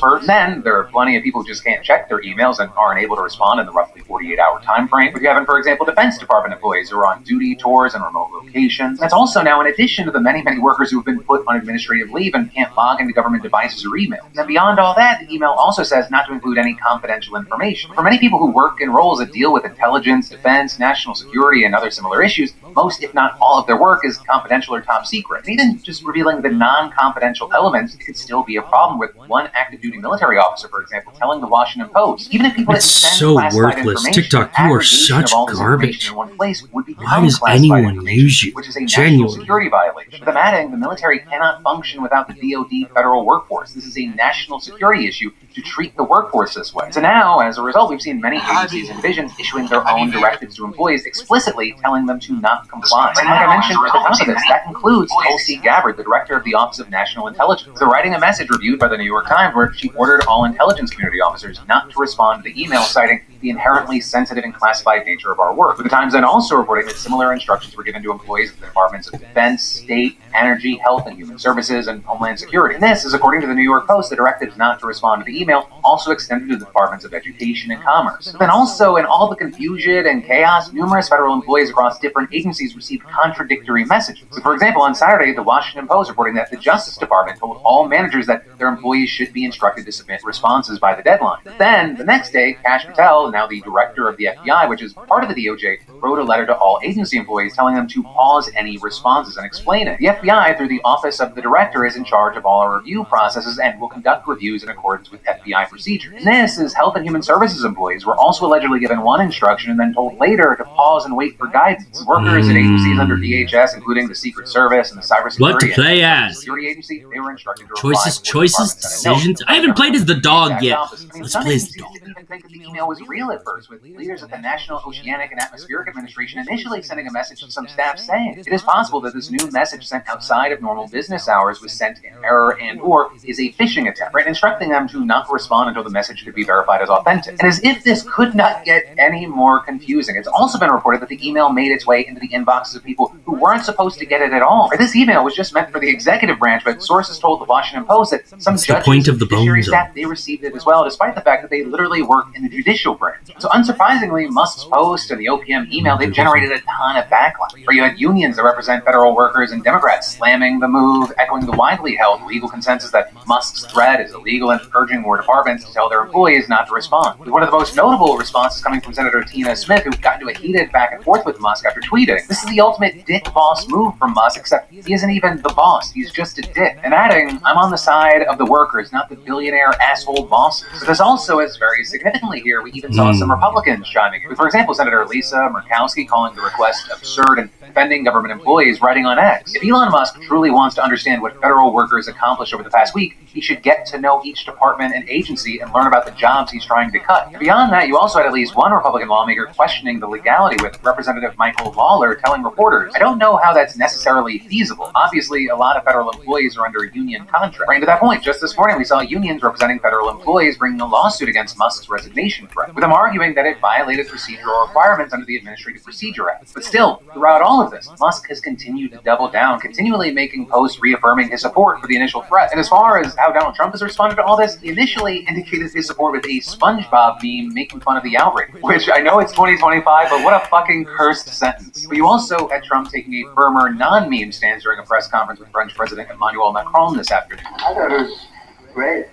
First, then there are plenty of people who just can't check their emails and aren't able to respond in the roughly 48-hour time frame. If you have, for example, Defense Department employees who are on duty tours in remote locations. That's also now in addition to the many workers who have been put on administrative leave and can't log into government devices or emails. And then beyond all that, the email also says not to include any confidential information. For many people who work in roles that deal with intelligence, defense, national security, and other similar issues, most, if not all, of their work is confidential or top secret. And even just revealing the non-confidential elements could still be a problem, with one active duty military officer, for example, telling the Washington Post, even if people It's so worthless. TikTok, you are such garbage. Why does anyone use you? Which is a national security violation. With them adding, the military cannot function without the DoD federal workforce. This is a national security issue to treat the workforce this way. So now, as a result, we've seen many agencies and divisions issuing their own directives to employees, explicitly telling them to not comply. And like I mentioned at the top of this, that includes Tulsi Gabbard, the director of the Office of National Intelligence. So writing a message reviewed by the New York Times where she ordered all intelligence community officers not to respond to the email, citing the inherently sensitive and classified nature of our work. With the Times then also reporting that similar instructions were given to employees of the Departments of Defense, State, Energy, Health and Human Services, and Homeland Security. And this is according to the New York Post. The directives not to respond to the email also extended to the Departments of Education and Commerce. Then also, in all the confusion and chaos, numerous federal employees across different agencies received contradictory messages. So, for example, on Saturday, the Washington Post reporting that the Justice Department told all managers that their employees should be instructed to submit responses by the deadline. Then, the next day, Kash Patel, now the director of the FBI, which is part of the DOJ, wrote a letter to all agency employees telling them to pause any responses and explain it. The FBI, through the Office of the Director, is in charge of all our review processes and will conduct reviews in accordance with FBI procedures. And this is Health and Human Services employees were also allegedly given one instruction and then told later to pause and wait for guidance. Workers in agencies under DHS, including the Secret Service and the Cybersecurity What to play as? Security Agency, they were instructed to Choices, decisions. I haven't played as the dog yet. Let's play as the dog. Didn't even think that the email was real at first, with leaders at the National Oceanic and Atmospheric Administration initially sending a message to some staff saying it is possible that this new message sent outside of normal business hours was sent in error and or is a phishing attempt, right? Instructing them to not respond until the message could be verified as authentic. And as if this could not get any more confusing, it's also been reported that the email made its way into the inboxes of people who weren't supposed to get it at all. Or this email was just meant for the executive branch, but sources told the Washington Post that some judges and judiciary staff, they received it as well, despite the fact that they literally work in the judicial branch. So unsurprisingly, Musk's post and the OPM email, they've generated a ton of backlash. Where you had unions that represent federal workers and Democrats slamming the move, echoing the widely held legal consensus that Musk's threat is illegal and urging more departments to tell their employees not to respond. With one of the most notable responses coming from Senator Tina Smith, who got into a heated back and forth with Musk after tweeting, "This is the ultimate dick boss move from Musk, except he isn't even the boss, he's just a dick." And adding, "I'm on the side of the workers, not the billionaire asshole bosses." But this also is very significantly here, we even saw some Republicans chiming in. For example, Senator Lisa Murkowski calling the request absurd and defending government employees, writing on X. If Elon Musk truly wants to understand what federal workers accomplished over the past week, he should get to know each department and agency and learn about the jobs he's trying to cut. And beyond that, you also had at least one Republican lawmaker questioning the legality, with Representative Michael Lawler telling reporters, "I don't know how that's necessarily feasible. Obviously, a lot of federal employees are under a union contract." Right to that point, just this morning, we saw unions representing federal employees bringing a lawsuit against Musk's resignation threat, with them arguing that it violated procedural requirements under the Administrative Procedure Act. But still, throughout all of this, Musk has continued to double down, continually making posts reaffirming his support for the initial threat. And as far as how Donald Trump has responded to all this, he initially indicated his support with a SpongeBob meme making fun of the outrage, which I know it's 2025, but what a fucking cursed sentence. But you also had Trump taking a firmer non-meme stance during a press conference with French President Emmanuel Macron this afternoon. I thought it was great,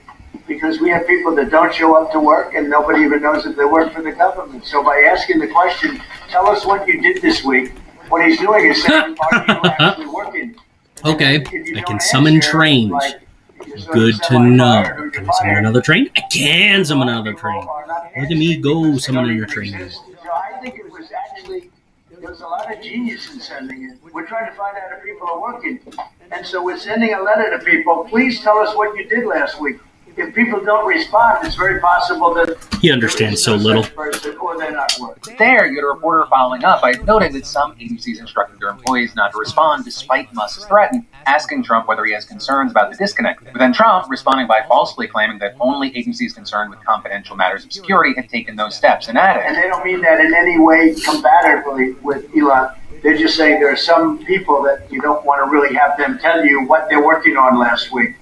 because we have people that don't show up to work and nobody even knows that they work for the government. So by asking the question, tell us what you did this week, what he's doing is saying, are you actually working? Okay, I can summon trains. Good to know. Can I summon another train? I can summon another train. Look at me go summoning a train. I think it was actually, there was a lot of genius in sending it. We're trying to find out if people are working. And so we're sending a letter to people, please tell us what you did last week. If people don't respond, it's very possible that he understands so little. Or they're not working. There, you had a reporter following up by noting that some agencies instructed their employees not to respond despite Musk's threat, and asking Trump whether he has concerns about the disconnect. But then Trump responding by falsely claiming that only agencies concerned with confidential matters of security had taken those steps, and added, and they don't mean that in any way combatively with Elon. They're just saying there are some people that you don't want to really have them tell you what they're working on last week.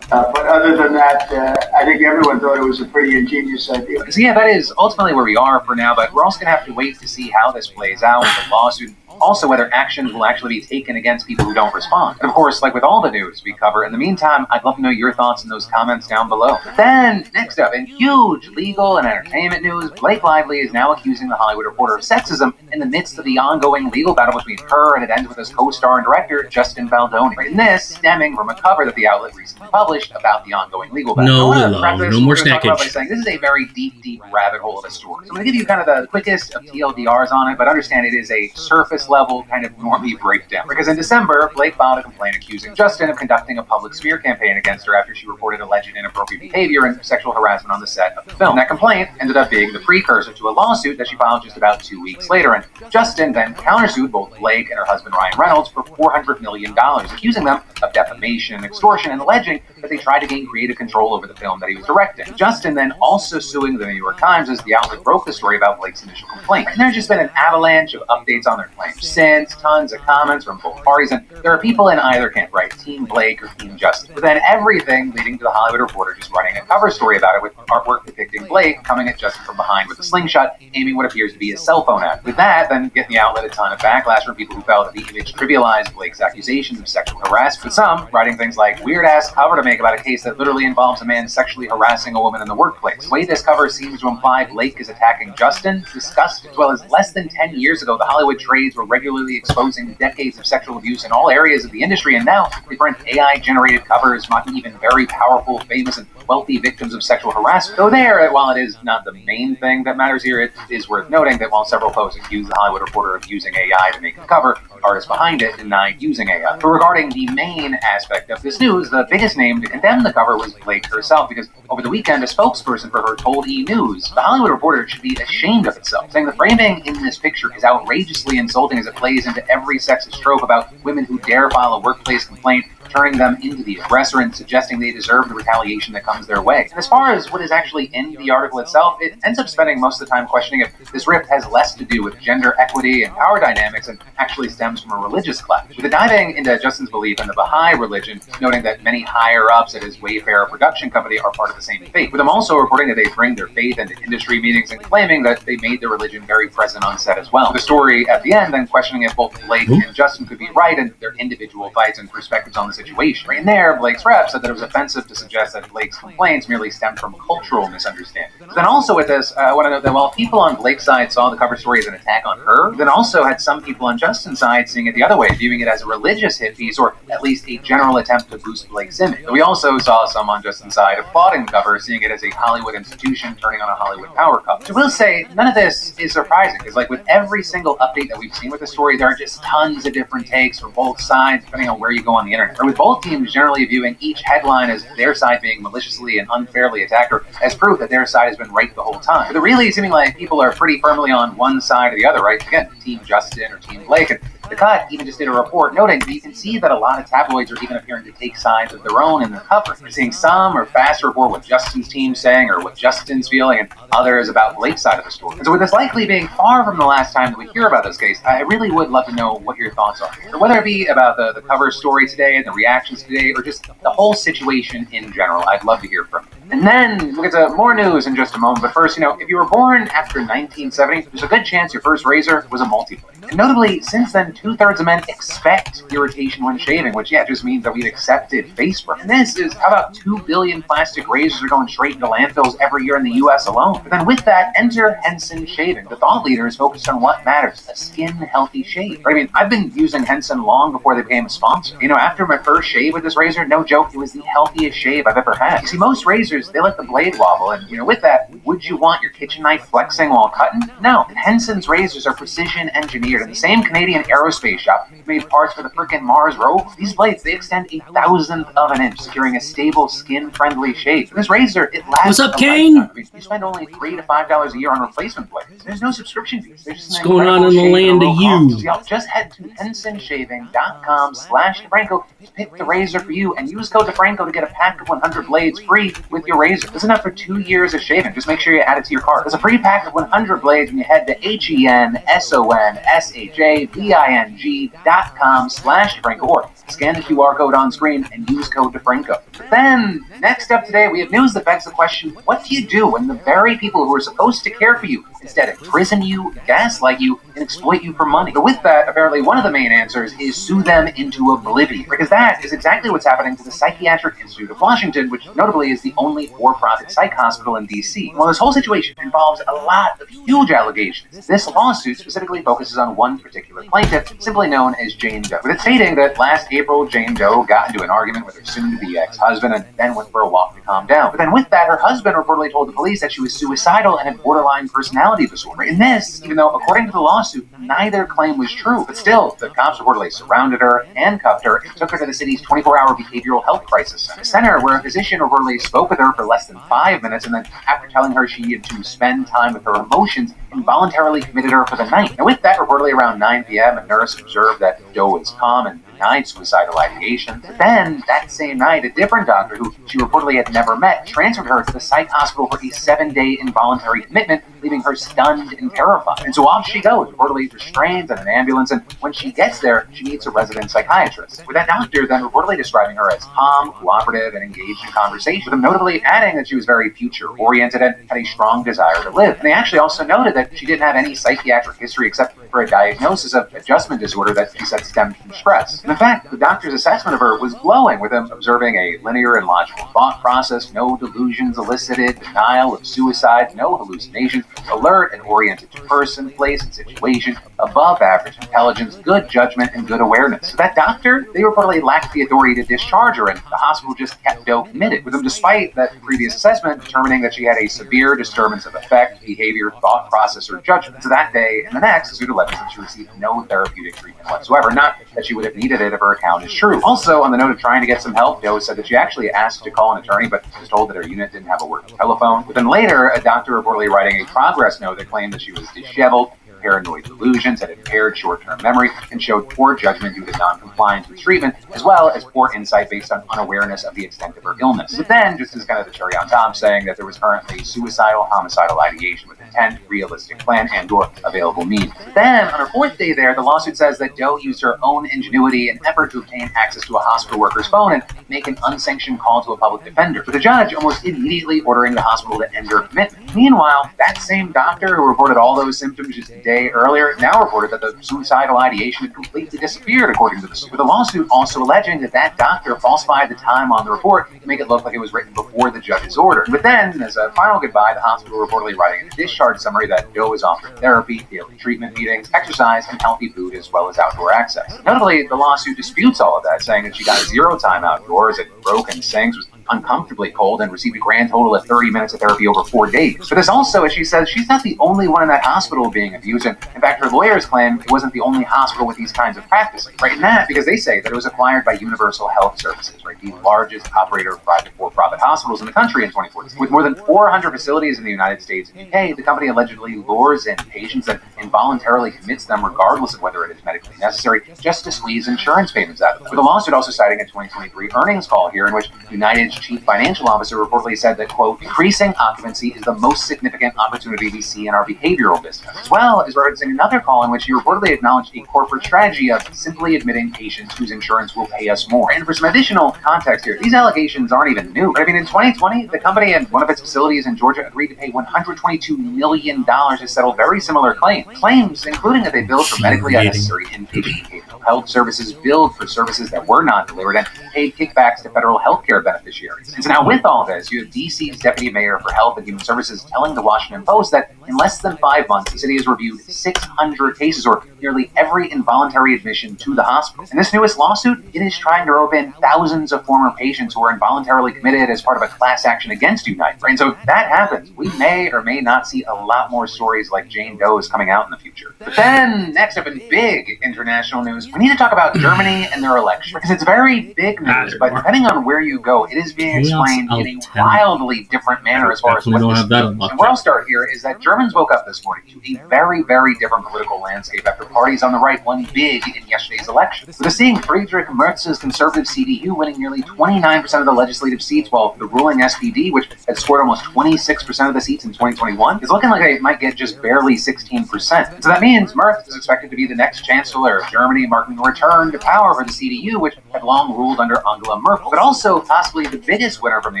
But other than that, I think everyone thought it was a pretty ingenious idea. So yeah, that is ultimately where we are for now, but we're also going to have to wait to see how this plays out with the lawsuit. Also, whether actions will actually be taken against people who don't respond. And of course, like with all the news we cover, in the meantime, I'd love to know your thoughts in those comments down below. Then, next up, in huge legal and entertainment news, Blake Lively is now accusing The Hollywood Reporter of sexism in the midst of the ongoing legal battle between her, and it ends with his co-star and director, Justin Baldoni. And this stemming from a cover that the outlet recently published about the ongoing legal battle. No, no more snackage. By saying this is a very deep rabbit hole of a story. So I'm going to give you kind of the quickest of TLDRs on it, but understand it is a surface level kind of normie breakdown. Because in December, Blake filed a complaint accusing Justin of conducting a public smear campaign against her after she reported alleged inappropriate behavior and sexual harassment on the set of the film. That complaint ended up being the precursor to a lawsuit that she filed just about 2 weeks later, and Justin then countersued both Blake and her husband Ryan Reynolds for $400 million, accusing them of defamation and extortion and alleging that they tried to gain creative control over the film that he was directing. Justin then also suing the New York Times as the outlet broke the story about Blake's initial complaint. And there's just been an avalanche of updates on their claims since, tons of comments from both parties, and there are people in either camp, right? Team Blake or Team Justin. But then everything leading to The Hollywood Reporter just running a cover story about it with artwork depicting Blake coming at Justin from behind with a slingshot, aiming what appears to be a cell phone at. With that, then getting the outlet a ton of backlash from people who felt that the image trivialized Blake's accusations of sexual harassment, with some writing things like, weird-ass cover to make about a case that literally involves a man sexually harassing a woman in the workplace. The way this cover seems to imply Blake is attacking Justin, disgusting. As well as less than 10 years ago, the Hollywood trades were regularly exposing decades of sexual abuse in all areas of the industry, and now they print AI-generated covers mocking even very powerful, famous, and wealthy victims of sexual harassment. Though there, while it is not the main thing that matters here, it is worth noting that while several posts accused The Hollywood Reporter of using AI to make the cover, artists behind it denied using AI. But regarding the main aspect of this news, the biggest name to condemn the cover was Blake herself, because over the weekend, a spokesperson for her told E! News, The Hollywood Reporter should be ashamed of itself, saying the framing in this picture is outrageously insulting as it plays into every sexist trope about women who dare file a workplace complaint, turning them into the aggressor and suggesting they deserve the retaliation that comes their way. And as far as what is actually in the article itself, it ends up spending most of the time questioning if this rift has less to do with gender equity and power dynamics and actually stems from a religious clash. With it diving into Justin's belief in the Baha'i religion, noting that many higher-ups at his Wayfarer production company are part of the same faith, with them also reporting that they bring their faith into industry meetings and claiming that they made their religion very present on set as well. The story at the end then questioning if both Blake and Justin could be right in their individual fights and perspectives on the situation. Right in there, Blake's rep said that it was offensive to suggest that Blake's complaints merely stemmed from cultural misunderstanding. Then also with this, I want to note that while people on Blake's side saw the cover story as an attack on her, then also had some people on Justin's side seeing it the other way, viewing it as a religious hit piece or at least a general attempt to boost Blake's image. We also saw some on Justin's side applauding the cover, seeing it as a Hollywood institution turning on a Hollywood power couple. So we'll say none of this is surprising, because like with every single update that we've seen with the story, there are just tons of different takes from both sides, depending on where you go on the internet. Or with both teams generally viewing each headline as their side being maliciously and unfairly attacked, or as proof that their side has been right the whole time. But really seeming like people are pretty firmly on one side or the other, right? Again, Team Justin or Team Blake. And The Cut even just did a report noting that you can see that a lot of tabloids are even appearing to take sides of their own in their coverage. We're seeing some are fast to report what Justin's team's saying or what Justin's feeling, and others about Blake's side of the story. And so with this likely being far from the last time that we hear about this case, I really would love to know what your thoughts are. So whether it be about the cover story today and the reactions today, or just the whole situation in general, I'd love to hear from you. And then we'll get to more news in just a moment. But first, if you were born after 1970, there's a good chance your first razor was a multi-blade. And notably, since then, 2/3 of men expect irritation when shaving, which, just means that we've accepted face burn. And this is how about 2 billion plastic razors are going straight into landfills every year in the U.S. alone. But then with that, enter Henson Shaving. The thought leader is focused on what matters, a skin-healthy shave. Right? I mean, I've been using Henson long before they became a sponsor. After my first shave with this razor, no joke, it was the healthiest shave I've ever had. You see, most razors, they let the blade wobble, and with that, would you want your kitchen knife flexing while cutting? No. And Henson's razors are precision engineered, and the same Canadian aerospace shop made parts for the frickin' Mars rover. These blades, they extend 1/1000th of an inch, securing a stable, skin-friendly shave. And this razor, it lasts. What's up, Kane? You spend only $3 to $5 a year on replacement blades. There's no subscription fees. What's going on in the land of you? So y'all just head to HensonShaving.com/DeFranco to pick the razor for you, and use code DeFranco to get a pack of 100 blades free with your razor. That's enough for 2 years of shaving. Just make sure you add it to your cart. There's a free pack of 100 blades when you head to HENSONSHAVING.com/DeFranco or scan the QR code on screen, and use code DeFranco. But then, next up today, we have news that begs the question, what do you do when the very people who are supposed to care for you instead imprison you, gaslight you, and exploit you for money? But with that, apparently one of the main answers is sue them into oblivion, because that is exactly what's happening to the Psychiatric Institute of Washington, which notably is the only for-profit psych hospital in D.C. While this whole situation involves a lot of huge allegations, this lawsuit specifically focuses on one particular plaintiff, simply known as Jane Doe, with it stating that last April, Jane Doe got into an argument with her soon-to-be ex-husband and then went for a walk to calm down. But then with that, her husband reportedly told the police that she was suicidal and had borderline personality disorder. In this, even though according to the lawsuit, neither claim was true, but still, the cops reportedly surrounded her, handcuffed her, and took her to the city's 24-hour behavioral health crisis center, where a physician reportedly spoke with her for less than 5 minutes, and then after telling her she needed to spend time with her emotions, involuntarily committed her for the night. Now with that, reportedly around 9 p.m., a nurse observed that Doe was calm and denied suicidal ideation. But then, that same night, a different doctor, who she reportedly had never met, transferred her to the psych hospital for a 7-day involuntary commitment, leaving her stunned and terrified. And so off she goes, reportedly restrained in an ambulance, and when she gets there, she meets a resident psychiatrist, with that doctor then reportedly describing her as calm, cooperative, and engaged in conversation, with him notably adding that she was very future-oriented and had a strong desire to live. And they actually also noted that she didn't have any psychiatric history except for a diagnosis of adjustment disorder that she said stemmed from stress. And in fact, the doctor's assessment of her was glowing, with him observing a linear and logical thought process, no delusions elicited, denial of suicide, no hallucinations, alert and oriented to person, place, and situation, above average intelligence, good judgment, and good awareness. So that doctor, they reportedly lacked the authority to discharge her, and the hospital just kept Doe committed, with them despite that previous assessment determining that she had a severe disturbance of affect, behavior, thought process, or judgment. So that day and the next, the suit alleges that she received no therapeutic treatment whatsoever, not that she would have needed it if her account is true. Also, on the note of trying to get some help, Doe said that she actually asked to call an attorney, but was told that her unit didn't have a working telephone. But then later, a doctor reportedly writing a progress note that claimed that she was disheveled, paranoid delusions, had impaired short-term memory, and showed poor judgment due to non-compliance with treatment, as well as poor insight based on unawareness of the extent of her illness. But then, just as kind of the cherry on top, saying that there was currently suicidal, homicidal ideation with intent, realistic plan, and/or available means. But then, on her 4th day there, the lawsuit says that Doe used her own ingenuity in effort to obtain access to a hospital worker's phone and make an unsanctioned call to a public defender, with the judge almost immediately ordering the hospital to end her commitment. Meanwhile, that same doctor who reported all those symptoms just a day earlier now reported that the suicidal ideation had completely disappeared, according to the suit, with the lawsuit also alleging that that doctor falsified the time on the report to make it look like it was written before the judge's order. But then, as a final goodbye, the hospital reportedly writing a discharge summary that Doe is offered therapy, daily treatment meetings, exercise, and healthy food, as well as outdoor access. Notably, the lawsuit disputes all of that, saying that she got 0 time outdoors, had broken sinks, was uncomfortably cold, and received a grand total of 30 minutes of therapy over 4 days. But this also, as she says, she's not the only one in that hospital being abused, and in fact, her lawyers claim it wasn't the only hospital with these kinds of practices, right? And that because they say that it was acquired by Universal Health Services, right, the largest operator of private for-profit hospitals in the country in 2014. With more than 400 facilities in the United States and UK, the company allegedly lures in patients and involuntarily commits them regardless of whether it is medically necessary, just to squeeze insurance payments out of them. With the lawsuit also citing a 2023 earnings call here in which United's chief financial officer reportedly said that, quote, increasing occupancy is the most significant opportunity we see in our behavioral business, as well as referencing another call in which he reportedly acknowledged a corporate strategy of simply admitting patients whose insurance will pay us more. And for some additional context here, these allegations aren't even new. I mean, in 2020, the company and one of its facilities in Georgia agreed to pay $122 million to settle very similar claims, including that they billed for medically unnecessary inpatient behavioral health services, billed for services that were not delivered, and paid kickbacks to federal healthcare beneficiaries. And so now with all this, you have DC's Deputy Mayor for Health and Human Services telling the Washington Post that in less than 5 months, the city has reviewed 600 cases, or nearly every involuntary admission to the hospital. In this newest lawsuit, it is trying to rope in thousands of former patients who were involuntarily committed as part of a class action against Unite. Right? And so if that happens, we may or may not see a lot more stories like Jane Doe's coming out in the future. But then, next up in big international news, we need to talk about Germany and their election, because it's very big news, but depending on where you go, it is being explained in a wildly different manner as far as what this means. And where I'll start here is that Germans woke up this morning to a very, very different political landscape after parties on the right won big in yesterday's election. With seeing Friedrich Merz's conservative CDU winning nearly 29% of the legislative seats, while the ruling SPD, which had scored almost 26% of the seats in 2021, is looking like it might get just barely 16%. And so that means Merz is expected to be the next chancellor of Germany, marking a return to power for the CDU, which had long ruled under Angela Merkel. But also, possibly the biggest winner from the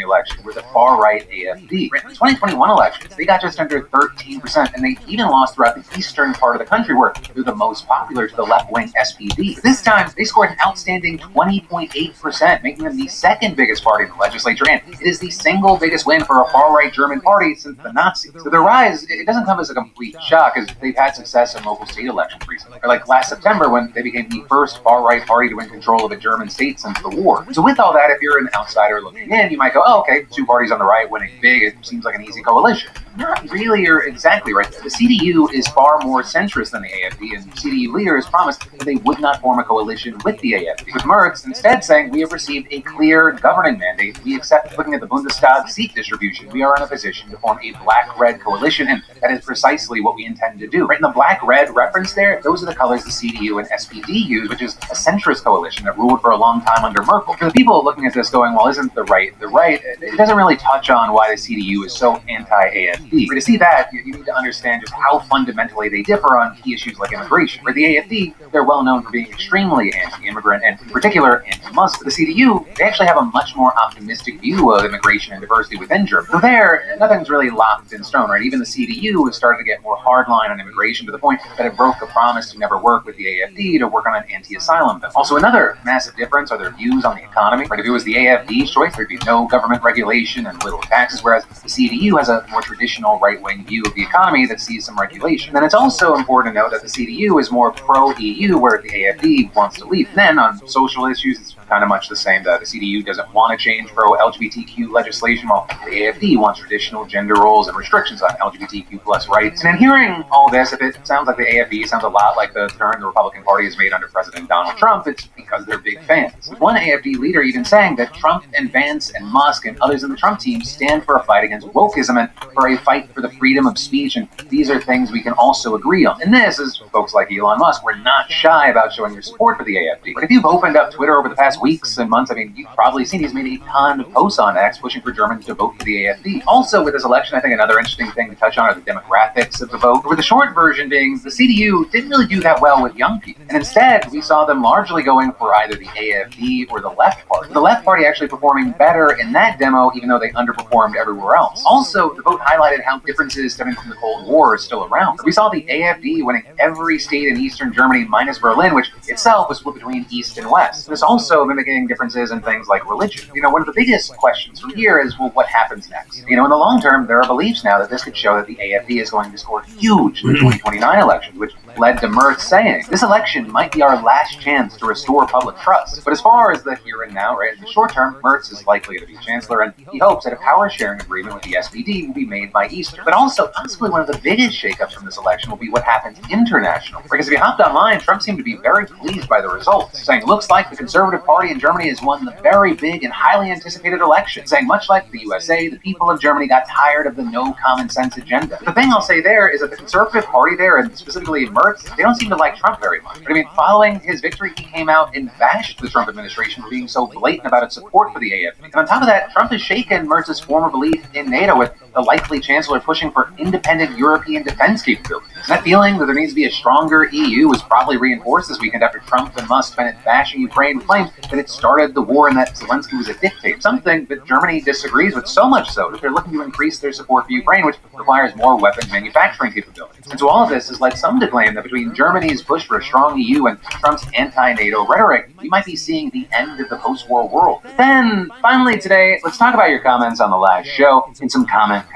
election were the far-right AfD. In the 2021 elections, they got just under 13%, and they even lost throughout the eastern part of the country, where they're the most popular to the left-wing SPD. But this time, they scored an outstanding 20.8%, making them the second biggest party in the legislature, and it is the single biggest win for a far-right German party since the Nazis. So their rise, it doesn't come as a complete shock, as they've had success in local state elections recently. Or like last September, when they became the first far-right party to win control of a German state since the war. So with all that, if you're an outsider looking in, you might go, oh, okay, two parties on the right winning big, it seems like an easy coalition. Not really, you're exactly right. The CDU is far more centrist than the AfD, and CDU leaders promised that they would not form a coalition with the AfD, with Merz instead saying, we have received a clear governing mandate. We accept looking at the Bundestag seat distribution. We are in a position to form a black-red coalition, and that is precisely what we intend to do. Right in the black-red reference there, those are the colors the CDU and SPD use, which is a centrist coalition that ruled for a long time under Merkel. For the people looking at this going, well, isn't the right the right? It doesn't really touch on why the CDU is so anti-AfD. But to see that, you need to understand just how fundamentally they differ on key issues like immigration. For the AfD, they're well known for being extremely anti-immigrant, and in particular, anti-Muslim. The CDU, they actually have a much more optimistic view of immigration and diversity within Germany. So there, nothing's really locked in stone, right? Even the CDU has started to get more hardline on immigration to the point that it broke a promise to never work with the AfD to work on an anti-asylum bill. Also, another massive difference are their views on the economy. Right? If it was the AfD's choice, there'd be no government regulation and little taxes, whereas the CDU has a more traditional right-wing view of the economy that sees some regulation. Then it's also important to note that the CDU is more pro-EU, where the AfD wants to leave. And then on social issues, it's kind of much the same. The CDU doesn't want to change pro-LGBTQ legislation, while the AfD wants traditional gender roles and restrictions on LGBTQ plus rights. And in hearing all this, if it sounds like the AfD sounds a lot like the turn the Republican Party has made under President Donald Trump, it's because they're big fans. With one AfD leader even saying that Trump and Vance and Musk and others in the Trump team stand for a fight against wokeism and for a fight for the freedom of speech, and these are things we can also agree on. And this is folks like Elon Musk. We're not shy about showing your support for the AfD. But if you've opened up Twitter over the past weeks and months, I mean, you've probably seen he's made a ton of posts on X pushing for Germans to vote for the AfD. Also, with this election, I think another interesting thing to touch on are the demographics of the vote, with the short version being the CDU didn't really do that well with young people. And instead, we saw them largely going for either the AfD or the Left Party. The Left Party actually performing better in that demo, even though they underperformed everywhere else. Also, the vote highlighted how differences stemming from the Cold War are still around. We saw the AfD winning every state in Eastern Germany minus Berlin, which itself was split between East and West. This also mimicking differences in things like religion. One of the biggest questions from here is, well, what happens next? In the long term, there are beliefs now that this could show that the AfD is going to score huge in the 2029 elections, which led to Merz saying, this election might be our last chance to restore public trust. But as far as the here and now, right, in the short term, Merz is likely to be chancellor, and he hopes that a power-sharing agreement with the SPD will be made by Easter. But also, possibly one of the biggest shakeups from this election will be what happens internationally. Because if you hopped online, Trump seemed to be very pleased by the results, saying, looks like the Conservative Party in Germany has won the very big and highly anticipated election, saying, much like the USA, the people of Germany got tired of the no common sense agenda. The thing I'll say there is that the Conservative Party there, and specifically Merz, they don't seem to like Trump very much. But following his victory, he came out and bashed the Trump administration for being so blatant about its support for the AfD. And on top of that, Trump has shaken Merz's former belief in NATO, with the likely chancellor pushing for independent European defense capabilities. And that feeling that there needs to be a stronger EU was probably reinforced this weekend after Trump and Musk spent it bashing Ukraine, claimed that it started the war and that Zelensky was a dictator, something that Germany disagrees with, so much so that they're looking to increase their support for Ukraine, which requires more weapon manufacturing capabilities. And so all of this has led some to claim that between Germany's push for a strong EU and Trump's anti-NATO rhetoric, we might be seeing the end of the post-war world. But then, finally today, let's talk about your comments on the last show in some commentary.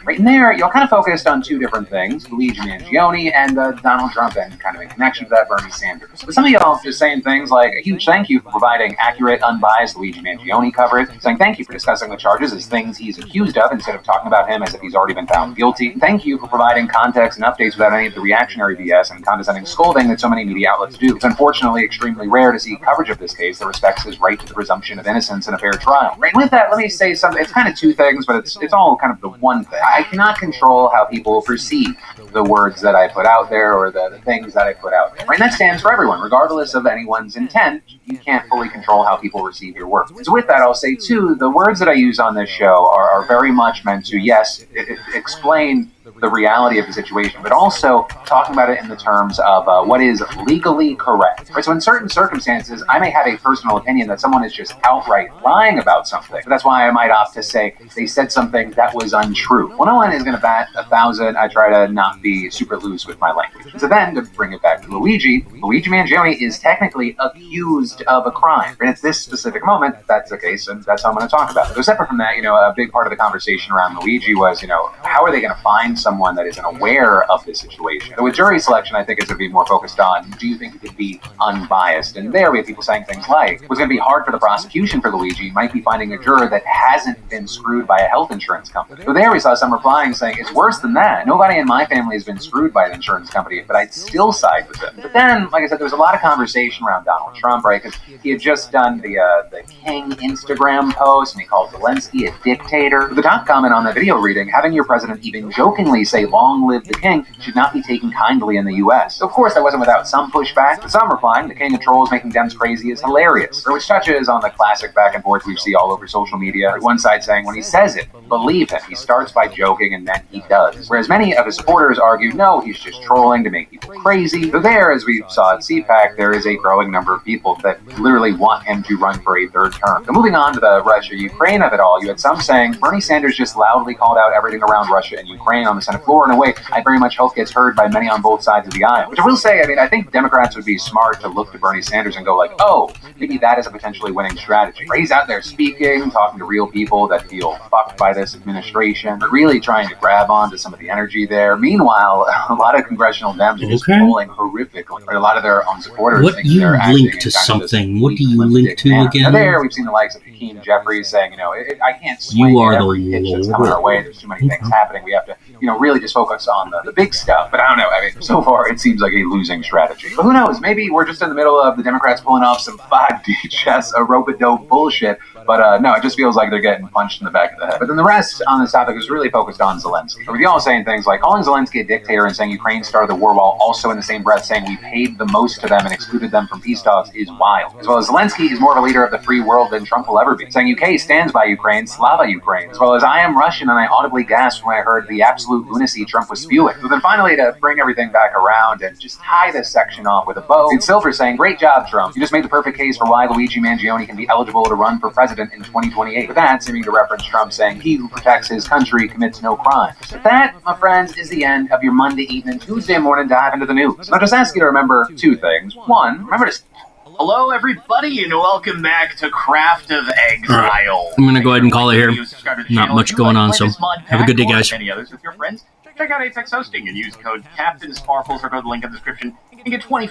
Right in there, y'all kind of focused on two different things, Luigi Mangione and Donald Trump, and kind of in connection to that, Bernie Sanders. But some of y'all just saying things like, a huge thank you for providing accurate, unbiased Luigi Mangione coverage, saying thank you for discussing the charges as things he's accused of instead of talking about him as if he's already been found guilty. Thank you for providing context and updates without any of the reactionary BS and condescending scolding that so many media outlets do. It's unfortunately extremely rare to see coverage of this case that respects his right to the presumption of innocence in a fair trial. Right, with that, let me say something. It's kind of two things, but it's all kind of the one thing. I cannot control how people perceive the words that I put out there or the things that I put out there. Right, and that stands for everyone, regardless of anyone's intent. You can't fully control how people receive your work. So with that, I'll say, too, the words that I use on this show are very much meant to, yes, explain the reality of the situation, but also talking about it in the terms of what is legally correct. Right? So in certain circumstances, I may have a personal opinion that someone is just outright lying about something. But that's why I might opt to say they said something that was untrue. Well, no one is going to bat 1,000. I try to not be super loose with my language. So then, to bring it back to Luigi Mangione is technically accused of a crime. And at this specific moment, that's the case, and that's how I'm going to talk about it. So separate from that, a big part of the conversation around Luigi was, how are they going to find someone that isn't aware of this situation? So with jury selection, I think it's going to be more focused on, do you think it could be unbiased? And there we have people saying things like, what's going to be hard for the prosecution for Luigi might be finding a juror that hasn't been screwed by a health insurance company. So there we saw some replying saying, it's worse than that. Nobody in my family has been screwed by an insurance company, but I'd still side with them. But then, like I said, there was a lot of conversation around Donald Trump, right? Because he had just done the King Instagram post, and he called Zelensky a dictator. The top comment on the video reading, having your president even jokingly say, long live the king, should not be taken kindly in the U.S. So of course, that wasn't without some pushback, but some replying, the king of trolls making Dems crazy is hilarious. Which touches on the classic back and forth we see all over social media. One side saying, when he says it, believe him. He starts by joking and then he does. Whereas many of his supporters argue, no, he's just trolling to make people crazy. So there, as we saw at CPAC, there is a growing number of people that literally want him to run for a third term. So moving on to the Russia-Ukraine of it all, you had some saying, Bernie Sanders just loudly called out everything around Russia and Ukraine on the Senate floor in a way I very much hope gets heard by many on both sides of the aisle. Which I will say, I think Democrats would be smart to look to Bernie Sanders and go like, oh, maybe that is a potentially winning strategy. Right? He's out there speaking, talking to real people that feel fucked by this administration, but really trying to grab onto some of the energy there. Meanwhile, a lot of congressional Dems are just polling horrifically. Right? A lot of their own supporters what think you they're link to something. What do you link to again? Now there, we've seen the likes of Hakeem Jeffries saying, I can't swing every pitch that's coming our way. There's too many things happening. We have to, really just focus on the big stuff. But I don't know. So far, it seems like a losing strategy. But who knows? Maybe we're just in the middle of the Democrats pulling off some 5D chess, a rope-a-dope bullshit. But no, it just feels like they're getting punched in the back of the head. But then the rest on this topic is really focused on Zelensky. With y'all saying things like calling Zelensky a dictator and saying Ukraine started the war while also in the same breath saying we paid the most to them and excluded them from peace talks is wild. As well as Zelensky is more of a leader of the free world than Trump will ever be. Saying UK stands by Ukraine, Slava Ukraine. As well as I am Russian and I audibly gasped when I heard the absolute lunacy Trump was spewing. So then finally to bring everything back around and just tie this section off with a bow, Ed Silver saying, great job Trump. You just made the perfect case for why Luigi Mangione can be eligible to run for president in 2028. With that seeming to reference Trump saying he who protects his country commits no crime. But that, my friends, is the end of your Monday evening, Tuesday morning dive into the news. And I'll just ask you to remember two things. One, remember to... Hello, everybody, and welcome back to Craft of Exile. I'm going to go ahead and call it here. Not much going on, so have a good day, guys. Any others with your friends? Check out Apex Hosting and use code CaptainSparkles or go to the link in the description and get 25